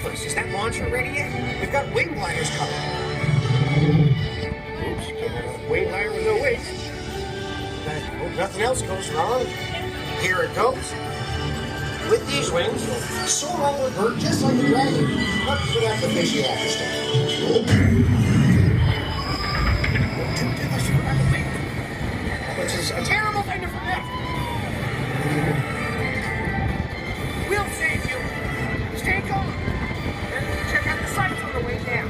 Toothless, is that launcher ready yet? We've got wing gliders coming. Oops, can't have a wing glider with no wings. But hope nothing else goes wrong. Here it goes. With these wings, you'll soar over the bird just like a dragon. But forget the fishy after stuff. Which is a terrible thing to forget. We'll save you. Stay calm. And check out the sights on the way down.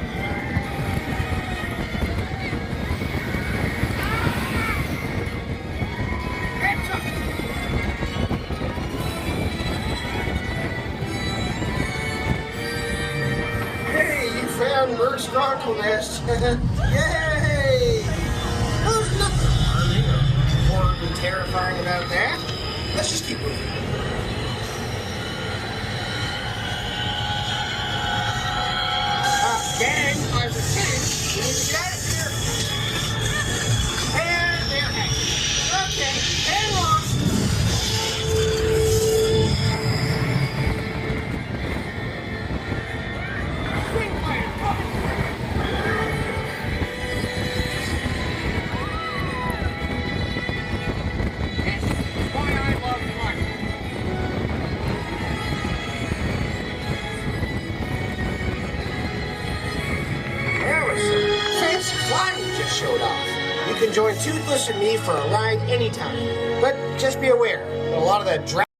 Heads up. Hey, you found Bird's Chronicle Nest. Yay! There's nothing alarming or horribly terrifying about that. Let's just keep moving. Gang, I was saying, we need to get out of here. And they're hanging. Okay, hang on. Wing glider coming. This is why I love flying. There was some fancy flying we just showed off. You can join Toothless and me for a ride anytime. But just be aware, a lot of that